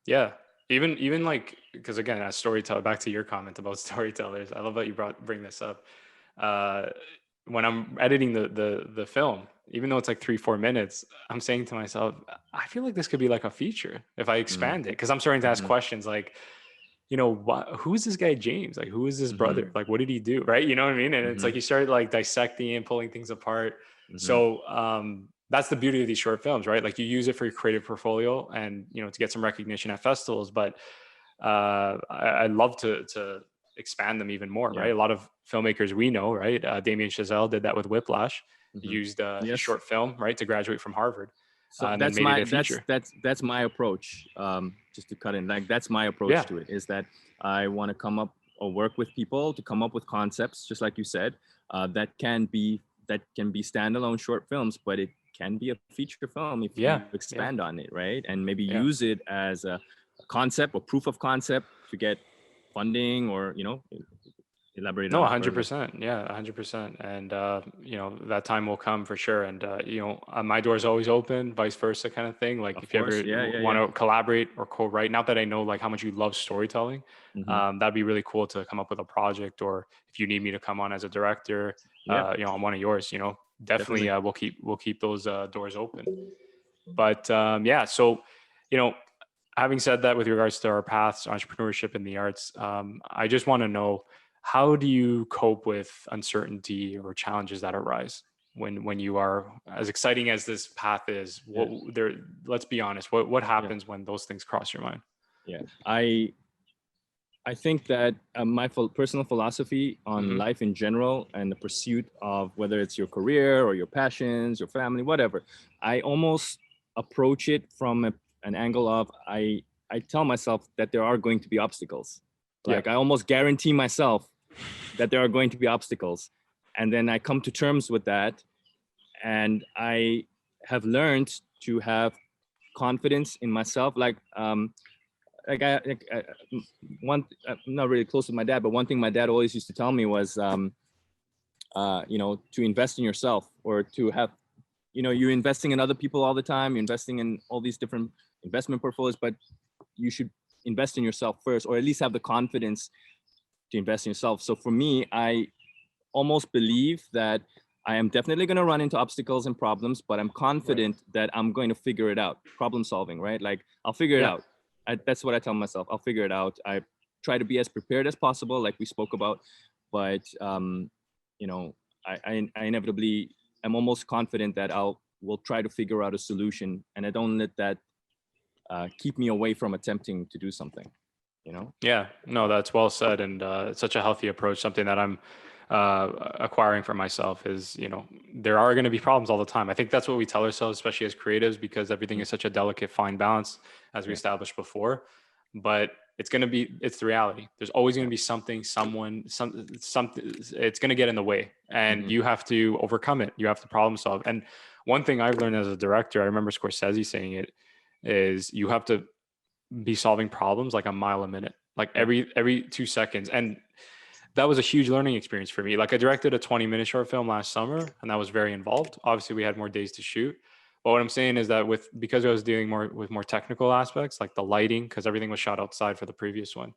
yeah. Even like, because again, as storyteller, back to your comment about storytellers, I love that you bring this up. Uh, when I'm editing the film, even though it's like 3-4 minutes, I'm saying to myself, I feel like this could be like a feature if I Mm-hmm. expand it, because I'm starting to ask Mm-hmm. questions like, who's this guy James? Like, who is this Mm-hmm. brother? Like, what did he do? Right? You know what I mean? And it's Mm-hmm. like you start like dissecting and pulling things apart. Mm-hmm. So that's the beauty of these short films, right? Like you use it for your creative portfolio and to get some recognition at festivals. But I'd love to expand them even more, Yeah. right? A lot of filmmakers we know, right? Damien Chazelle did that with Whiplash. He Mm-hmm. used his Yes. short film, right, to graduate from Harvard, So and then that's made it my a feature. that's my approach. Just to cut in, like that's my approach Yeah. to it, is that I want to come up or work with people to come up with concepts, just like you said, that can be standalone short films, but it can be a feature film if you expand on it, right? And maybe use it as a concept or proof of concept to get funding or elaborate No, on it further. 100%. Yeah, 100%. And, that time will come for sure. And, my door is always open, vice versa kind of thing. Like Of if you course, ever yeah. want to collaborate or co-write, now that I know like how much you love storytelling, Mm-hmm. that'd be really cool to come up with a project, or if you need me to come on as a director, Yeah. I'm one of yours, definitely, Definitely. we'll keep those doors open. But, yeah, so, having said that, with regards to our paths, entrepreneurship in the arts, I just want to know, how do you cope with uncertainty or challenges that arise when you are, as exciting as this path is? Let's be honest. What happens when those things cross your mind? Yeah. I think that my personal philosophy on life in general and the pursuit of whether it's your career or your passions, your family, whatever, I almost approach it from an angle of I tell myself that there are going to be obstacles. Yeah. Like I almost guarantee myself that there are going to be obstacles. And then I come to terms with that. And I have learned to have confidence in myself. Like one, I'm not really close with my dad, but one thing my dad always used to tell me was, to invest in yourself, or to have, you're investing in other people all the time. You're investing in all these different investment portfolios, but you should invest in yourself first, or at least have the confidence to invest in yourself. So for me, I almost believe that I am definitely going to run into obstacles and problems, but I'm confident that I'm going to figure it out. Problem solving, right? Like I'll figure it out. That's what I tell myself. I'll figure it out. I try to be as prepared as possible, like we spoke about, but I inevitably am almost confident that will try to figure out a solution, and I don't let that keep me away from attempting to do something. Yeah, no, that's well said, and it's such a healthy approach. Something that I'm acquiring for myself is, there are going to be problems all the time. I think that's what we tell ourselves, especially as creatives, because everything is such a delicate, fine balance, as we established before. But it's the reality. There's always going to be something, someone, something. It's going to get in the way, and you have to overcome it. You have to problem solve. And one thing I've learned as a director, I remember Scorsese saying it, is you have to be solving problems like a mile a minute, like every 2 seconds. And that was a huge learning experience for me. Like I directed a 20-minute short film last summer, and that was very involved. Obviously we had more days to shoot, but what I'm saying is that because I was dealing with more technical aspects, like the lighting, because everything was shot outside for the previous one.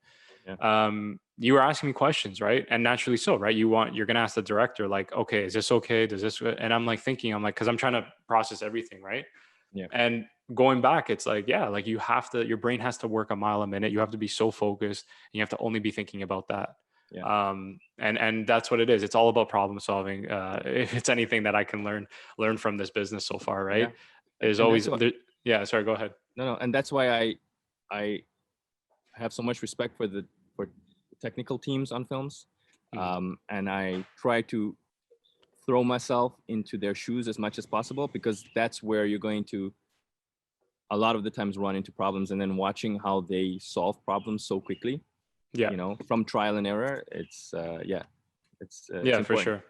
You were asking me questions, right? And naturally so, right? You're going to ask the director, like, okay, is this okay? Does this, and I'm like thinking, cause I'm trying to process everything. Right. Yeah. And going back, it's like, like your brain has to work a mile a minute. You have to be so focused, and you have to only be thinking about that. Yeah. And that's what it is. It's all about problem solving. If it's anything that I can learn from this business so far, right? There's always, sorry, go ahead. No. And that's why I have so much respect for technical teams on films. And I try to throw myself into their shoes as much as possible, because that's where you're going to a lot of the times run into problems, and then watching how they solve problems so quickly, from trial and error, it's for sure.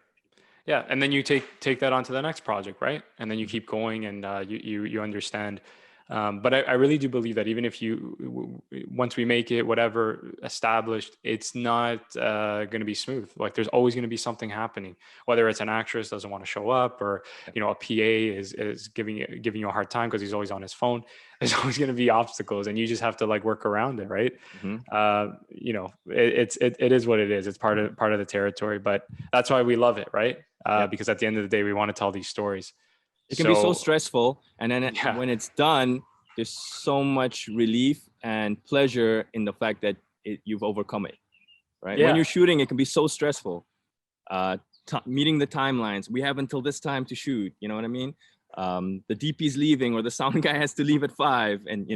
Yeah. And then you take that on to the next project, right? And then you keep going, and you understand. But I really do believe that even if once we make it, whatever established, it's not going to be smooth. Like there's always going to be something happening, whether it's an actress doesn't want to show up, or, a PA is giving you a hard time because he's always on his phone. There's always going to be obstacles, and you just have to like work around it. Right. It is what it is. It's part of the territory, but that's why we love it. Right. Because at the end of the day, we want to tell these stories. It can be so stressful, and then when it's done, there's so much relief and pleasure in the fact that you've overcome it, right? When you're shooting, it can be so stressful. Meeting the timelines, we have until this time to shoot, you know what I mean? The DP's leaving, or the sound guy has to leave at 5, and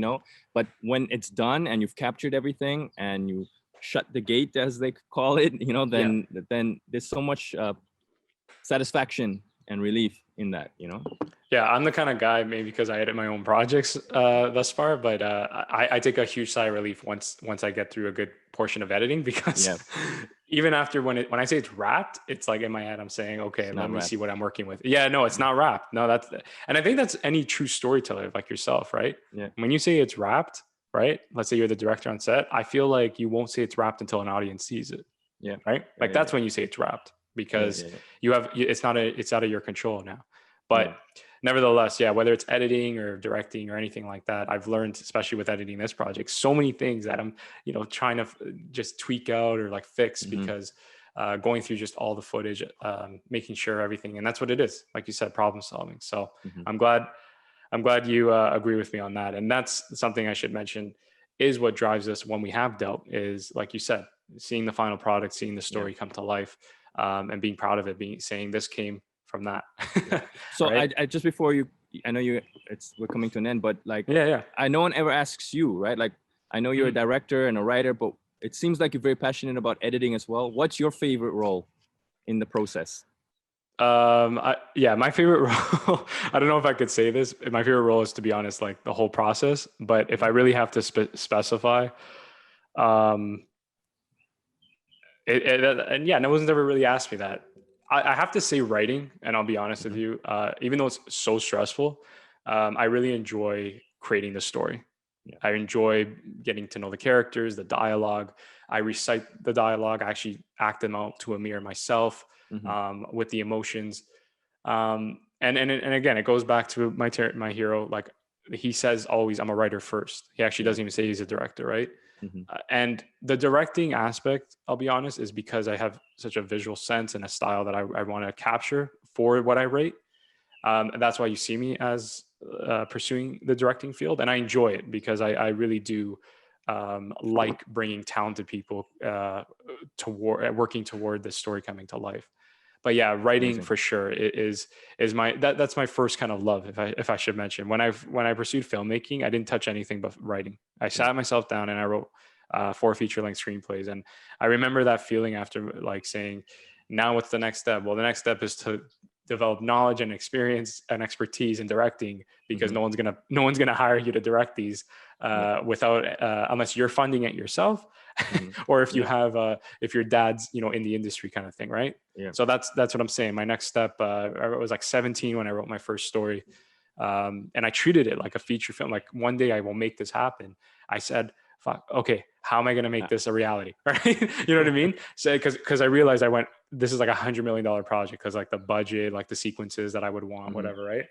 but when it's done and you've captured everything and you shut the gate, as they call it, then there's so much satisfaction and relief in that, Yeah, I'm the kind of guy, maybe because I edit my own projects thus far, but I take a huge sigh of relief once I get through a good portion of editing, because even after when I say it's wrapped, it's like in my head I'm saying, okay, let me see what I'm working with. Yeah, no, it's not wrapped. No, and I think that's any true storyteller like yourself, right? Yeah. When you say it's wrapped, right? Let's say you're the director on set. I feel like you won't say it's wrapped until an audience sees it. Yeah. Right. Like that's when you say it's wrapped, because it's out of your control now. But nevertheless, whether it's editing or directing or anything like that, I've learned, especially with editing this project, so many things that I'm, trying to just tweak out or like fix, because going through just all the footage, making sure everything, and that's what it is. Like you said, problem solving. So I'm glad you agree with me on that. And that's something I should mention is what drives us when we have dealt is, like you said, seeing the final product, seeing the story come to life, and being proud of it, saying this came from that. So right? I just before I know we're coming to an end, but like, I no one ever asks you, right? Like, I know you're a director and a writer, but it seems like you're very passionate about editing as well. What's your favorite role in the process? My favorite role, I don't know if I could say this. My favorite role is, to be honest, like the whole process. But if I really have to specify, um, and yeah, no one's ever really asked me that. I have to say writing, and I'll be honest with Mhm. you, even though it's so stressful, I really enjoy creating the story. Yeah. I enjoy getting to know the characters, the dialogue. I recite the dialogue. I actually act them out to a mirror myself, Mhm. with the emotions. And again, it goes back to my hero. Like he says always, I'm a writer first. He actually Yeah. doesn't even say he's a director, right? Mhm. And the directing aspect, I'll be honest, is because I have such a visual sense and a style that I want to capture for what I write. And that's why you see me as pursuing the directing field, and I enjoy it because I really do like bringing talented people toward working toward this story coming to life. But yeah, writing Amazing. for sure is my that's my first kind of love. If I should mention, when I pursued filmmaking, I didn't touch anything but writing. I Yeah. sat myself down and I wrote 4 feature-length screenplays, and I remember that feeling after, like, saying, "Now what's the next step?" Well, the next step is to develop knowledge and experience and expertise in directing, because Mhm. no one's gonna hire you to direct these Yeah. without unless you're funding it yourself, Mhm. or if you Yeah. have if your dad's in the industry, kind of thing, right? Yeah. So that's what I'm saying. My next step, I was like 17 when I wrote my first story, and I treated it like a feature film. Like, one day I will make this happen. I said, "Fuck, okay, how am I going to make Ah. this a reality?" Right? You know what I mean? So because I realized this is like $100 million project, because like the budget, like the sequences that I would want, Mhm. whatever, right?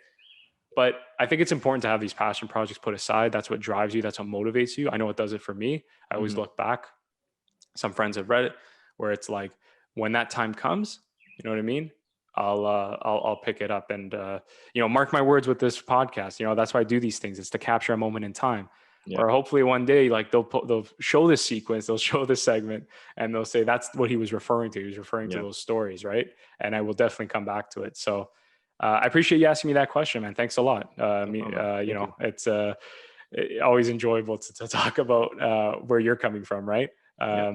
But I think it's important to have these passion projects put aside. That's what drives you. That's what motivates you. I know it does it for me. I always Mhm. look back. Some friends have read it, where it's like, when that time comes, you know what I mean? I'll pick it up, and mark my words with this podcast. That's why I do these things. It's to capture a moment in time, Yeah. where hopefully one day, like, they'll show this sequence, they'll show this segment, and they'll say that's what he was referring to. He was referring to Yeah. those stories, right? And I will definitely come back to it. So I appreciate you asking me that question, man. Thanks a lot. No problem. Thank you. It's always enjoyable to talk about where you're coming from, right? Yeah.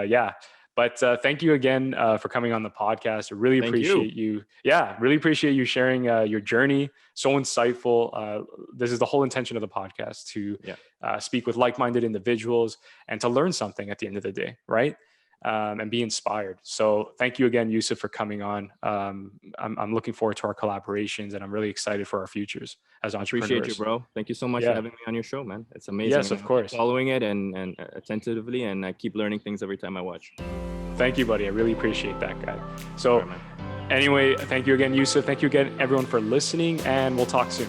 Yeah. But thank you again for coming on the podcast. I really Thank you. appreciate you. Yeah, really appreciate you sharing your journey. So insightful. This is the whole intention of the podcast, to Yeah. speak with like-minded individuals and to learn something at the end of the day, right? And be inspired. So thank you again, Yusuf, for coming on. I'm looking forward to our collaborations, and I'm really excited for our futures as Appreciate you, entrepreneurs. bro. Thank you so much for Yeah. having me on your show, man. It's amazing. Yes, And of I'm gonna keep course. following it and attentively, and I keep learning things every time I watch. Thank you, buddy. I really appreciate that, guy. All So right, man. anyway, thank you again, Yusuf. Thank you again, everyone, for listening, and we'll talk soon.